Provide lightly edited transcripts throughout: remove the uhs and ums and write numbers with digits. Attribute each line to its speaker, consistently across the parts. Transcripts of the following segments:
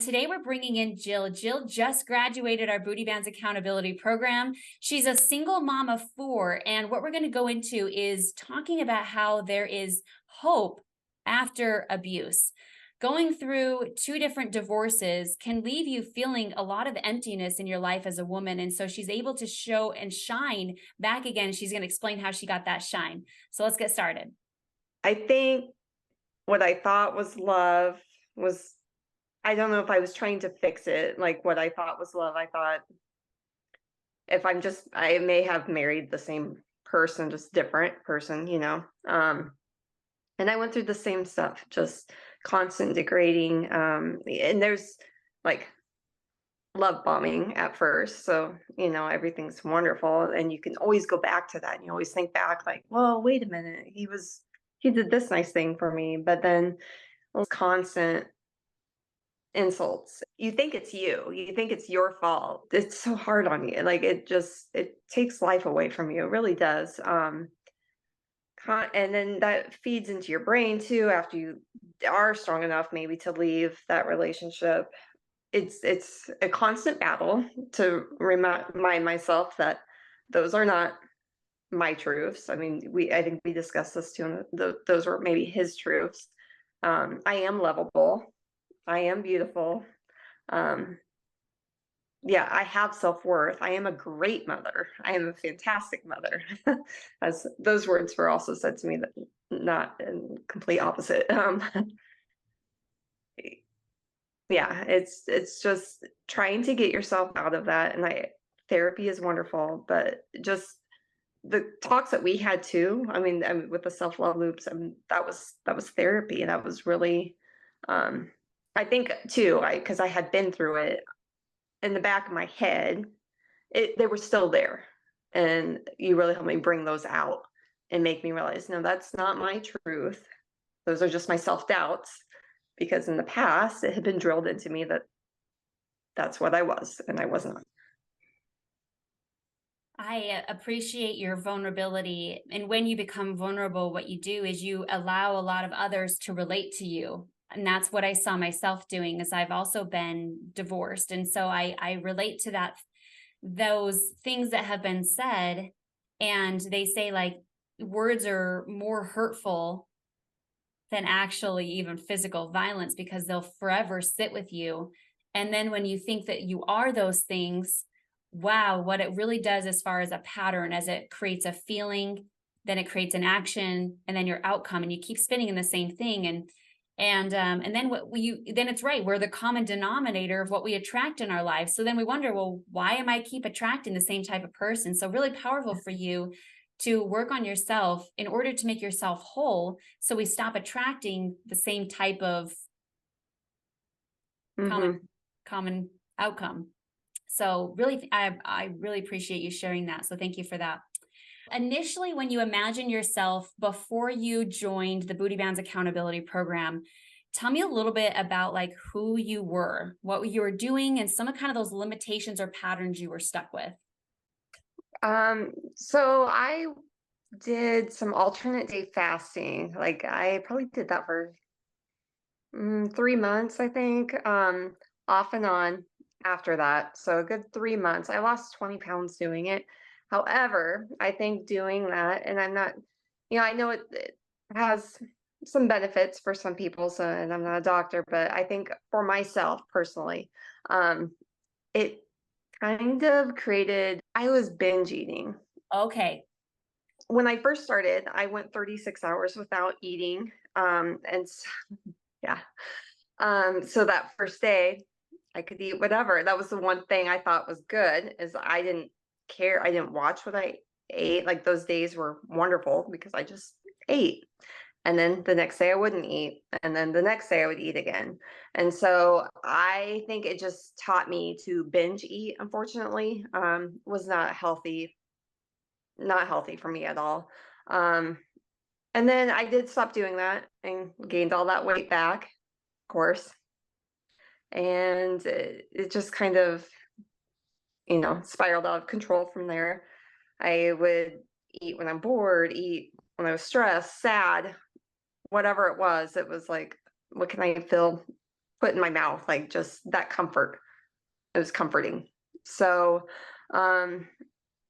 Speaker 1: Today, we're bringing in Jill. Jill just graduated our Booty Bands Accountability Program. She's a single mom of 4. And what we're going to go into is talking about how there is hope after abuse. Going through 2 different divorces can leave you feeling a lot of emptiness in your life as a woman. And so she's able to show and shine back again. She's going to explain how she got that shine. So let's get started.
Speaker 2: I think what I thought was love was, I don't know if I was trying to fix it. Like what I thought was love, I thought I may have married the same person, just different person. And I went through the same stuff, just constant degrading. And there's like love bombing at first. So, everything's wonderful. And you can always go back to that. And you always think back like, well, wait a minute. He did this nice thing for me. But then those constant insults. You think it's you. You think it's your fault. It's so hard on you. Like it takes life away from you. It really does. And then that feeds into your brain too after you are strong enough maybe to leave that relationship. It's a constant battle to remind myself that those are not my truths. I mean, I think we discussed this too, and those were maybe his truths. I am lovable. I am beautiful. Um, yeah, I have self-worth. I am a great mother. I am a fantastic mother. As those words were also said to me, that not in complete opposite. Yeah, it's just trying to get yourself out of that. And therapy is wonderful, but just the talks that we had too. I mean with the self-love loops, that was therapy. And that was really, I think too, because I had been through it in the back of my head, they were still there. And you really helped me bring those out and make me realize, no, that's not my truth. Those are just my self-doubts. Because in the past, it had been drilled into me that that's what I was, and I was not.
Speaker 1: I appreciate your vulnerability. And when you become vulnerable, what you do is you allow a lot of others to relate to you. And that's what I saw myself doing, is I've also been divorced. And so I relate to that, those things that have been said. And they say like words are more hurtful than actually even physical violence, because they'll forever sit with you. And then when you think that you are those things, wow, what it really does as far as a pattern, as it creates a feeling, then it creates an action, and then your outcome, and you keep spinning in the same thing. And then then it's right, we're the common denominator of what we attract in our lives. So then we wonder, well, why am I keep attracting the same type of person? So really powerful for you to work on yourself in order to make yourself whole, so we stop attracting the same type of common outcome. So really, I really appreciate you sharing that. So thank you for that. Initially, when you imagine yourself before you joined the Booty Bands Accountability Program, tell me a little bit about like who you were, what you were doing, and some of kind of those limitations or patterns you were stuck with.
Speaker 2: So I did some alternate day fasting. Like I probably did that for 3 months, I think, off and on after that. So a good 3 months. I lost 20 pounds doing it. However, I think doing that, and I'm not, I know it has some benefits for some people. So, and I'm not a doctor, but I think for myself personally, it kind of created, I was binge eating.
Speaker 1: Okay.
Speaker 2: When I first started, I went 36 hours without eating. Yeah. So that first day, I could eat whatever. That was the one thing I thought was good, is I didn't care. I didn't watch what I ate. Like those days were wonderful because I just ate. And then the next day I wouldn't eat. And then the next day I would eat again. And so I think it just taught me to binge eat, unfortunately. Was not healthy for me at all. Um, and then I did stop doing that and gained all that weight back, of course. And it just kind of, spiraled out of control from there. I would eat when I'm bored, eat when I was stressed, sad, whatever it was. It was like, what can I fill put in my mouth, like just that comfort. It was comforting. So, um,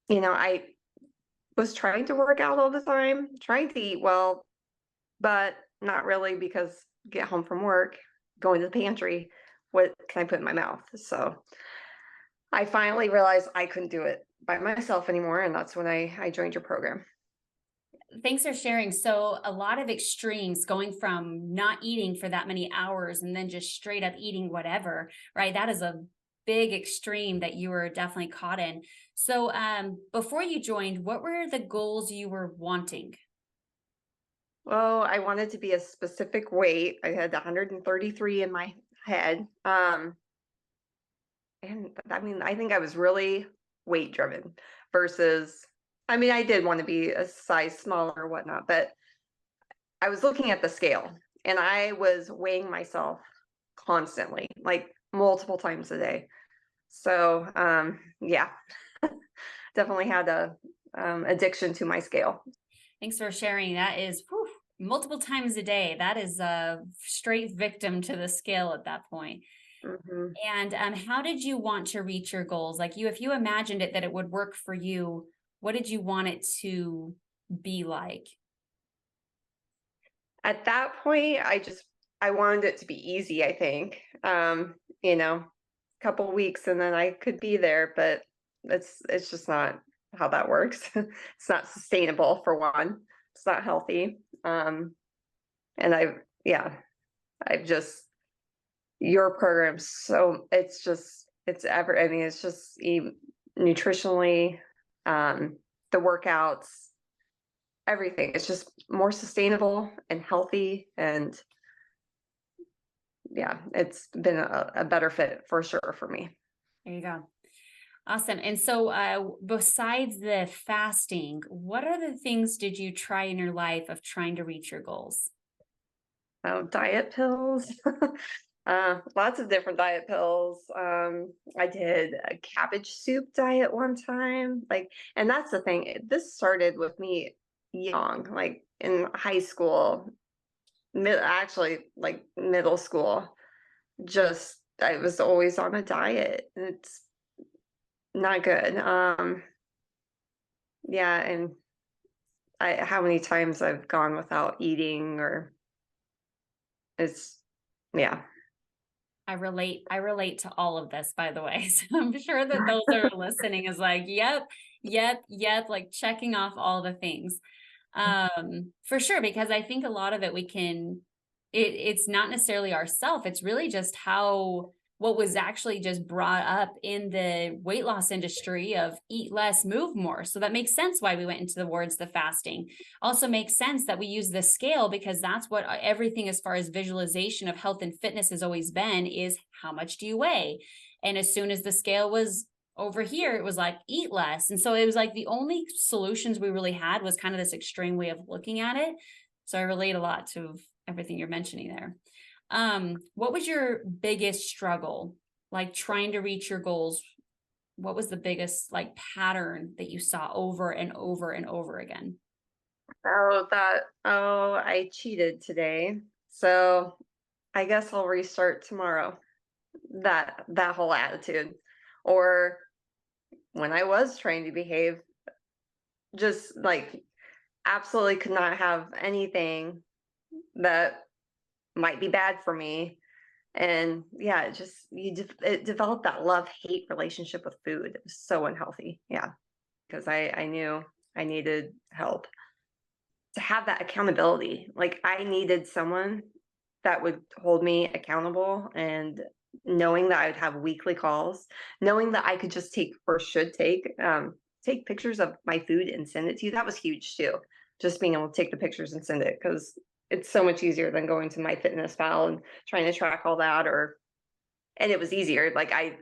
Speaker 2: I was trying to work out all the time, trying to eat well, but not really because get home from work, going to the pantry, what can I put in my mouth? So I finally realized I couldn't do it by myself anymore, and that's when I joined your program.
Speaker 1: Thanks for sharing. So, a lot of extremes going from not eating for that many hours and then just straight up eating whatever, right? That is a big extreme that you were definitely caught in. So, before you joined, what were the goals you were wanting?
Speaker 2: Well, I wanted to be a specific weight. I had 133 in my head. And I mean, I think I was really weight driven versus, I mean, I did want to be a size smaller or whatnot, but I was looking at the scale and I was weighing myself constantly, like multiple times a day. So, yeah, definitely had a addiction to my scale.
Speaker 1: Thanks for sharing. That is whew, multiple times a day. That is a straight victim to the scale at that point.
Speaker 2: Hmm.
Speaker 1: And how did you want to reach your goals? Like you, if you imagined it that it would work for you, what did you want it to be like?
Speaker 2: At that point, I wanted it to be easy, I think. Couple weeks and then I could be there, but it's just not how that works. It's not sustainable for one. It's not healthy. And yeah, I've just your program so I mean it's just nutritionally, the workouts, everything. It's just more sustainable and healthy and yeah, it's been a better fit for sure for me.
Speaker 1: There you go. Awesome. And so, besides the fasting, what other things did you try in your life of trying to reach your goals?
Speaker 2: Diet pills, lots of different diet pills. I did a cabbage soup diet one time, like, and that's the thing. This started with me young, like in high school, actually like middle school. Just I was always on a diet. And it's not good. Yeah, and how many times I've gone without eating or it's yeah.
Speaker 1: I relate to all of this, by the way. So I'm sure that those that are listening is like, yep, yep, yep, like checking off all the things. For sure, because I think a lot of it we can it's not necessarily ourself, it's really just how what was actually just brought up in the weight loss industry of eat less, move more. So that makes sense why we went into towards the fasting. Also makes sense that we use the scale because that's what everything as far as visualization of health and fitness has always been is how much do you weigh? And as soon as the scale was over here, it was like eat less. And so it was like the only solutions we really had was kind of this extreme way of looking at it. So I relate a lot to everything you're mentioning there. What was your biggest struggle, like trying to reach your goals? What was the biggest like pattern that you saw over and over and over again?
Speaker 2: I cheated today. So I guess I'll restart tomorrow. That whole attitude. Or when I was trying to behave, just like absolutely could not have anything that might be bad for me. And yeah, it developed that love-hate relationship with food. It was so unhealthy. Yeah, because I knew I needed help to have that accountability. Like I needed someone that would hold me accountable and knowing that I would have weekly calls, knowing that I could just take pictures of my food and send it to you. That was huge too. Just being able to take the pictures and send it because it's so much easier than going to my fitness pal and trying to track all that and it was easier. Like I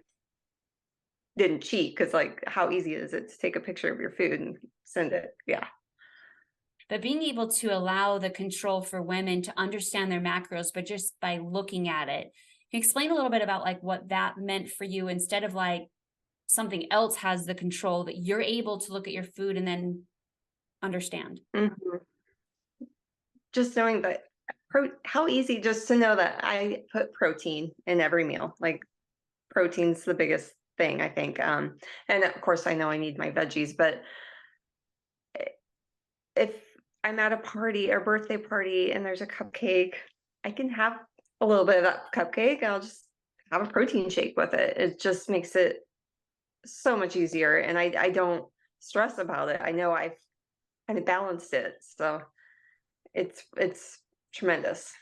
Speaker 2: didn't cheat because like how easy is it to take a picture of your food and send it? Yeah.
Speaker 1: But being able to allow the control for women to understand their macros, but just by looking at it, can you explain a little bit about like what that meant for you instead of like something else has the control that you're able to look at your food and then understand?
Speaker 2: Mhm. Just knowing that how easy just to know that I put protein in every meal. Like protein's the biggest thing, I think. And of course I know I need my veggies, but if I'm at a party or birthday party and there's a cupcake, I can have a little bit of that cupcake. I'll just have a protein shake with it. It just makes it so much easier, and I don't stress about it. I know I've kind of balanced it, so it's tremendous.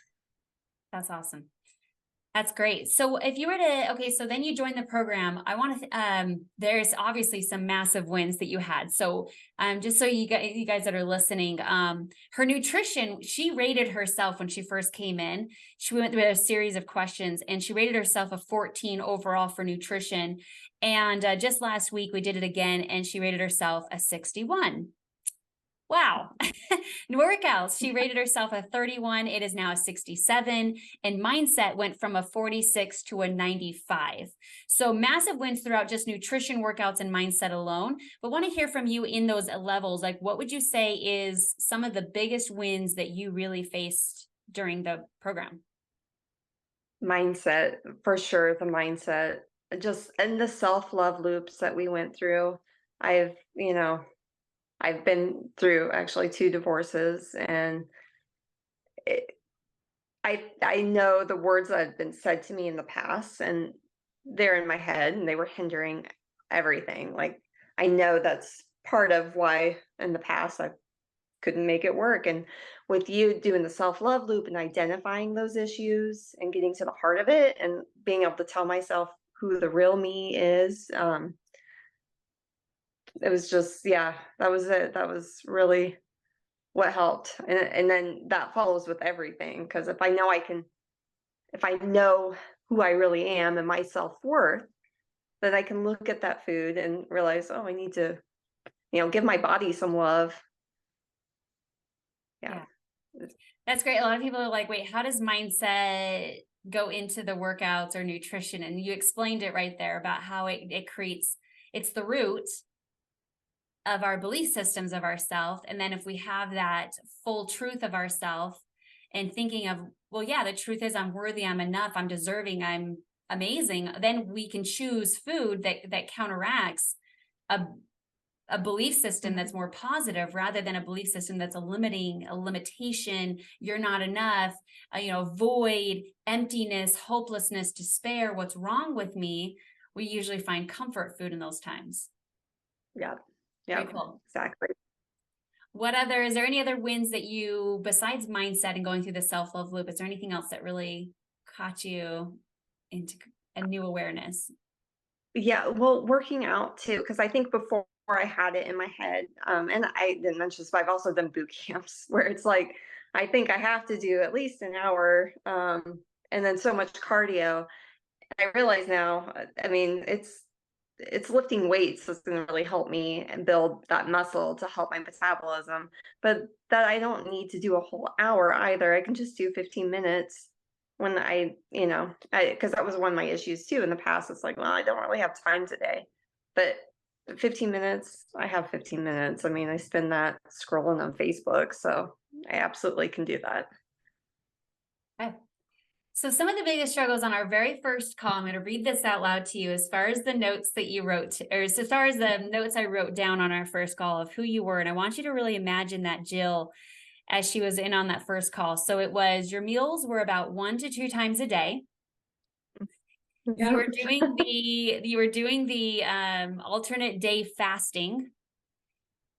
Speaker 1: That's awesome. That's great. So if you were to, okay, so then you joined the program. I want to, there's obviously some massive wins that you had. So just so you guys that are listening, her nutrition, she rated herself when she first came in. She went through a series of questions and she rated herself a 14 overall for nutrition. And just last week we did it again and she rated herself a 61. Wow. Workouts, she rated herself a 31. It is now a 67. And mindset went from a 46 to a 95. So massive wins throughout just nutrition, workouts, and mindset alone. But want to hear from you in those levels. Like, what would you say is some of the biggest wins that you really faced during the program?
Speaker 2: Mindset, for sure, the mindset, just and the self-love loops that we went through. I've, I've been through actually 2 divorces, and it, I know the words that have been said to me in the past, and they're in my head, and they were hindering everything. Like, I know that's part of why in the past I couldn't make it work. And with you doing the self-love loop and identifying those issues and getting to the heart of it and being able to tell myself who the real me is, it was just, yeah, that was it. That was really what helped. And then that follows with everything. Because if I know who I really am and my self-worth, then I can look at that food and realize, oh, I need to, give my body some love. Yeah.
Speaker 1: Yeah, that's great. A lot of people are like, wait, how does mindset go into the workouts or nutrition? And you explained it right there about how it creates, it's the root of our belief systems of ourself. And then if we have that full truth of ourself and thinking of, well, yeah, the truth is I'm worthy, I'm enough, I'm deserving, I'm amazing, then we can choose food that counteracts a belief system that's more positive rather than a belief system that's a limitation, you're not enough, void, emptiness, hopelessness, despair, what's wrong with me. We usually find comfort food in those times.
Speaker 2: Yeah.
Speaker 1: Very
Speaker 2: Yeah.
Speaker 1: cool.
Speaker 2: Exactly.
Speaker 1: Is there any other wins that you, besides mindset and going through the self-love loop, is there anything else that really caught you into a new awareness?
Speaker 2: Yeah, well, working out too, because I think before I had it in my head, and I didn't mention this, but I've also done boot camps where it's like I think I have to do at least an hour, and then so much cardio. I realize now, I mean, it's lifting weights that's going to really help me and build that muscle to help my metabolism. But that I don't need to do a whole hour either. I can just do 15 minutes when because that was one of my issues too in the past. It's like, well, I don't really have time today. But 15 minutes, I have 15 minutes. I mean, I spend that scrolling on Facebook. So I absolutely can do that.
Speaker 1: Okay. So some of the biggest struggles on our very first call, I'm going to read this out loud to you as far as the notes that you wrote, or as far as the notes I wrote down on our first call of who you were. And I want you to really imagine that Jill as she was in on that first call. So it was your meals were about 1 to 2 times a day. You
Speaker 2: Yeah.
Speaker 1: were doing the alternate day fasting.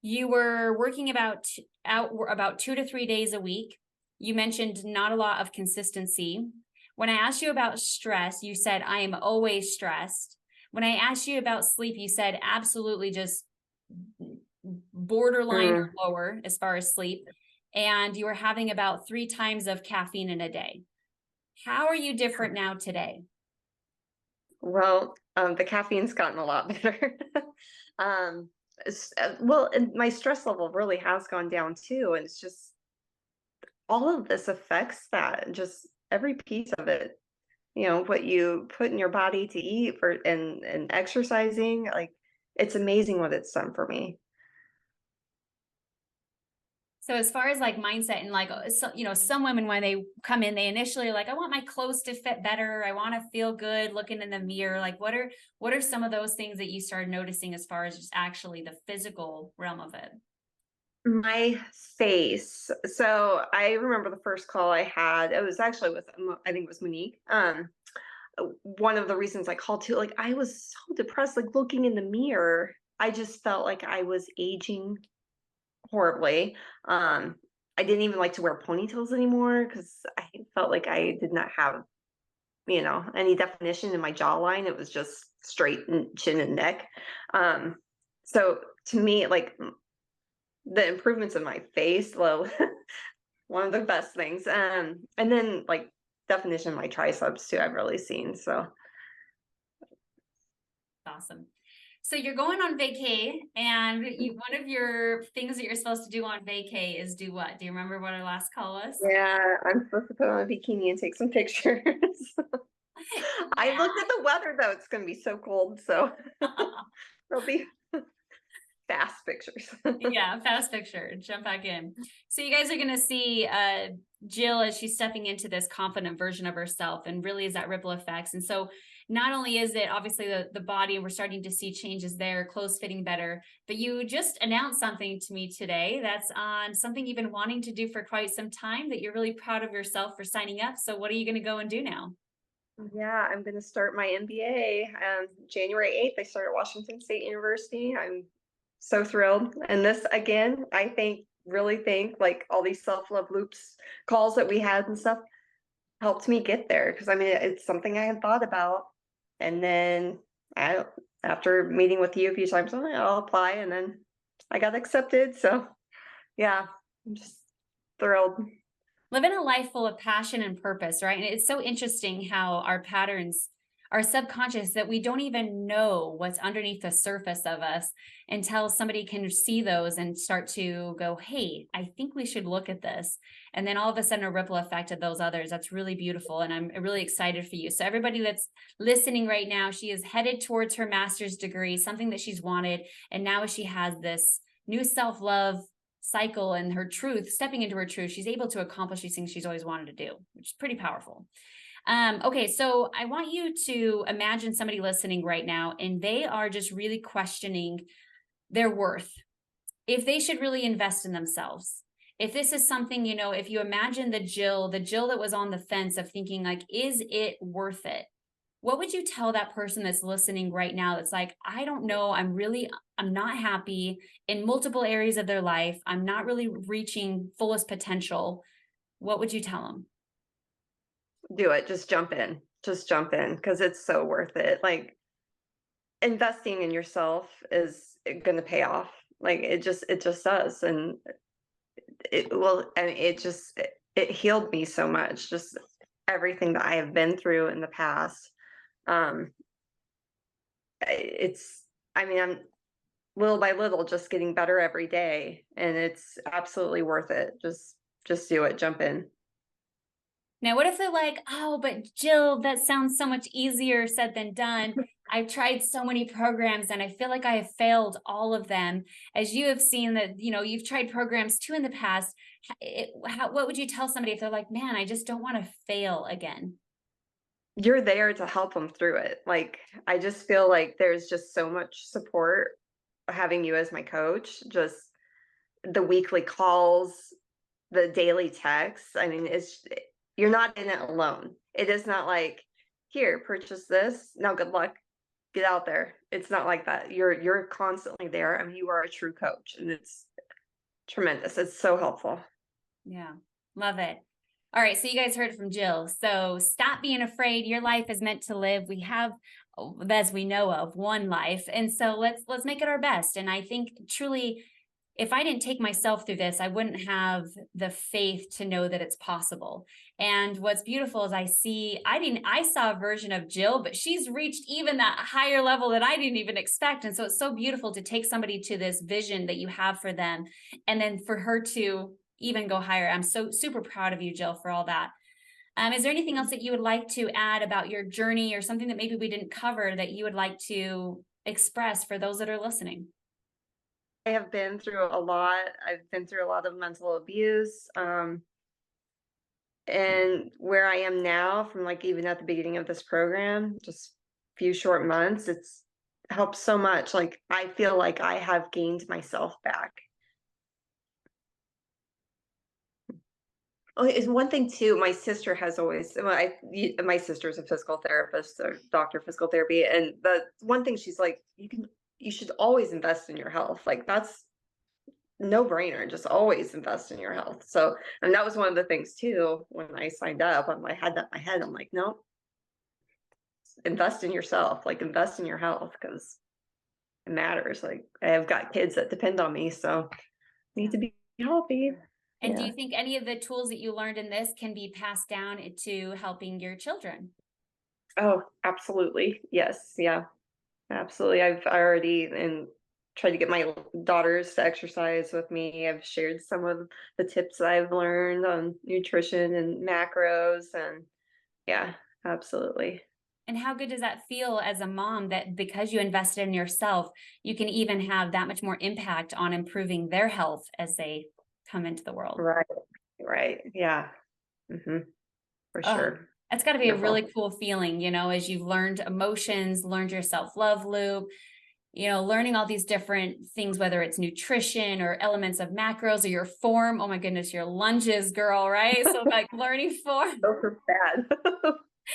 Speaker 1: You were working about 2 to 3 days a week. You mentioned not a lot of consistency. When I asked you about stress, you said, I am always stressed. When I asked you about sleep, you said absolutely just borderline
Speaker 2: Mm.
Speaker 1: or lower as far as sleep. And you were having about 3 times of caffeine in a day. How are you different now today?
Speaker 2: Well, the caffeine's gotten a lot better. um, well, and my stress level really has gone down too, and it's just all of this affects that, just every piece of it. What you put in your body to eat for and exercising, like it's amazing what it's done for me.
Speaker 1: So as far as like mindset and like, so, some women when they come in, they initially like, I want my clothes to fit better. I want to feel good looking in the mirror. Like what are some of those things that you started noticing as far as just actually the physical realm of it?
Speaker 2: My face. So I remember the first call I had, it was actually with, I think it was Monique. One of the reasons I called too, like I was so depressed, like looking in the mirror, I just felt like I was aging horribly. Um, I didn't even like to wear ponytails anymore because I felt like I did not have, any definition in my jawline. It was just straight chin and neck. Um, so to me, like the improvements in my face, well, one of the best things. And then like definition of my triceps too, I've really seen. So
Speaker 1: Awesome. So you're going on vacay, and one of your things that you're supposed to do on vacay is do what? Do you remember what our last call was?
Speaker 2: yeah, I'm supposed to put on a bikini and take some pictures. I looked at the weather though; it's going to be so cold, so there'll be fast pictures.
Speaker 1: Yeah, fast picture, jump back in. So you guys are going to see Jill as she's stepping into this confident version of herself, and really is that ripple effects. And so not only is it obviously the body, and we're starting to see changes there, clothes fitting better, but you just announced something to me today that's on something you've been wanting to do for quite some time, that you're really proud of yourself for signing up. So what are you going to go and do now?
Speaker 2: Yeah, I'm going to start my MBA January 8th. I start at Washington State University. I'm so thrilled. And this, again, I think, really think like all these self love loops calls that we had and stuff helped me get there. Cause I mean, it's something I had thought about. And then I, after meeting with you a few times, I'm like, I'll apply. And then I got accepted. So yeah, I'm just thrilled.
Speaker 1: Living a life full of passion and purpose, right? And it's so interesting how our patterns are subconscious, that we don't even know what's underneath the surface of us until somebody can see those and start to go, hey, I think we should look at this. And then all of a sudden a ripple effect of those others. That's really beautiful. And I'm really excited for you. So everybody that's listening right now, she is headed towards her master's degree, something that she's wanted. And now she has this new self-love cycle and her truth, stepping into her truth, she's able to accomplish these things she's always wanted to do, which is pretty powerful. Okay, so I want you to imagine somebody listening right now, and they are just really questioning their worth, if they should really invest in themselves. If this is something, if you imagine the Jill that was on the fence of thinking like, is it worth it? What would you tell that person that's listening right now that's like, I don't know, I'm not happy in multiple areas of their life. I'm not really reaching fullest potential. What would you tell them?
Speaker 2: Do it. Just jump in. Just jump in because it's so worth it. Like investing in yourself is going to pay off. Like it just does. And it will, and it healed me so much. Just everything that I have been through in the past. Um, it's, I mean, I'm little by little just getting better every day, and it's absolutely worth it. Just do it. Jump in.
Speaker 1: Now, what if they're like, oh, but Jill, that sounds so much easier said than done. I've tried so many programs and I feel like I have failed all of them. As you have seen that, you've tried programs too in the past. What would you tell somebody if they're like, man, I just don't want to fail again?
Speaker 2: You're there to help them through it. Like I just feel like there's just so much support having you as my coach. Just the weekly calls, the daily texts. I mean, you're not in it alone. It is not like, here, purchase this. Now good luck. Get out there. It's not like that. You're constantly there. I mean, you are a true coach, and it's tremendous. It's so helpful.
Speaker 1: Yeah, love it. All right, so you guys heard from Jill. So stop being afraid. Your life is meant to live. We have, as we know of, one life, and so let's make it our best. And I think truly, if I didn't take myself through this, I wouldn't have the faith to know that it's possible. And what's beautiful is I saw a version of Jill, but she's reached even that higher level that I didn't even expect. And so it's so beautiful to take somebody to this vision that you have for them, and then for her to even go higher. I'm so super proud of you, Jill, for all that. Is there anything else that you would like to add about your journey, or something that maybe we didn't cover that you would like to express for those that are listening?
Speaker 2: have been through a lot. I've been through a lot of mental abuse. And where I am now, from like even at the beginning of this program, just few short months, it's helped so much. Like I feel like I have gained myself back. Oh, it's one thing too. My sister has always, my sister's a physical therapist or doctor of physical therapy, and the one thing she's like, you should always invest in your health. Like that's no brainer. Just always invest in your health. So, and that was one of the things too when I signed up. I had that in my head. I'm like, no, invest in yourself. Like invest in your health because it matters. Like I've got kids that depend on me, so need to be healthy.
Speaker 1: And do
Speaker 2: Yeah.
Speaker 1: you think any of the tools that you learned in this can be passed down to helping your children?
Speaker 2: Oh, absolutely. Yes. Yeah. Absolutely. I've already and tried to get my daughters to exercise with me. I've shared some of the tips that I've learned on nutrition and macros and yeah, absolutely.
Speaker 1: And how good does that feel as a mom that because you invested in yourself, you can even have that much more impact on improving their health as they come into the world?
Speaker 2: Right. Right. Yeah. For
Speaker 1: Oh,
Speaker 2: sure.
Speaker 1: that's got to be a really
Speaker 2: Wonderful.
Speaker 1: cool feeling, as you've learned emotions, learned your self-love loop, learning all these different things, whether it's nutrition or elements of macros or your form. Oh my goodness, your lunges, girl, right? So like learning form,
Speaker 2: Those are bad.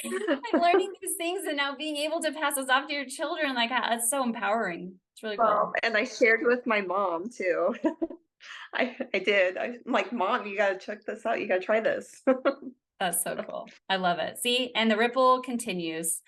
Speaker 1: like learning these things and now being able to pass those off to your children, like it's so empowering. It's really cool.
Speaker 2: Well, and I shared with my mom too. I did. I'm like, Mom, you gotta check this out. You gotta try this.
Speaker 1: That's so cool. I love it. See, and the ripple continues.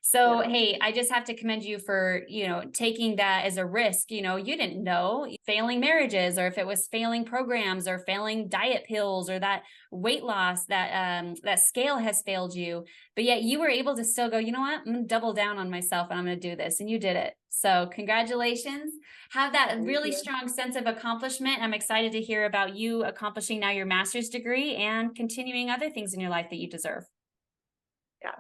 Speaker 1: So,
Speaker 2: Yeah.
Speaker 1: hey, I just have to commend you for, taking that as a risk. You didn't know failing marriages or if it was failing programs or failing diet pills or that weight loss, that scale has failed you. But yet you were able to still go, you know what? I'm going to double down on myself and I'm going to do this. And you did it. So congratulations. Have that
Speaker 2: Thank
Speaker 1: really
Speaker 2: you.
Speaker 1: strong sense of accomplishment. I'm excited to hear about you accomplishing now your master's degree and continuing other things in your life that you deserve.
Speaker 2: Yeah,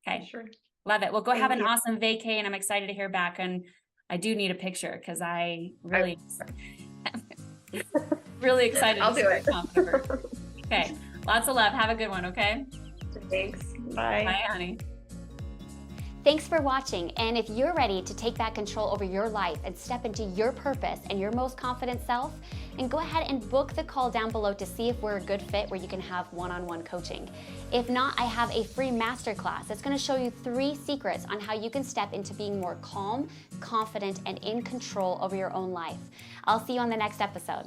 Speaker 1: Okay.
Speaker 2: sure.
Speaker 1: Love it. Well, go have
Speaker 2: Thank
Speaker 1: an
Speaker 2: you.
Speaker 1: awesome vacay, and I'm excited to hear back. And I do need a picture because I
Speaker 2: I,
Speaker 1: really, really excited to
Speaker 2: I'll
Speaker 1: see
Speaker 2: do
Speaker 1: your
Speaker 2: it.
Speaker 1: confident version. Okay. Lots of love. Have a good one. Okay.
Speaker 2: Thanks.
Speaker 1: Bye,
Speaker 2: Bye.
Speaker 1: honey.
Speaker 3: Thanks for watching, and if you're ready to take back control over your life and step into your purpose and your most confident self, then go ahead and book the call down below to see if we're a good fit where you can have one-on-one coaching. If not, I have a free masterclass that's going to show you 3 secrets on how you can step into being more calm, confident, and in control over your own life. I'll see you on the next episode.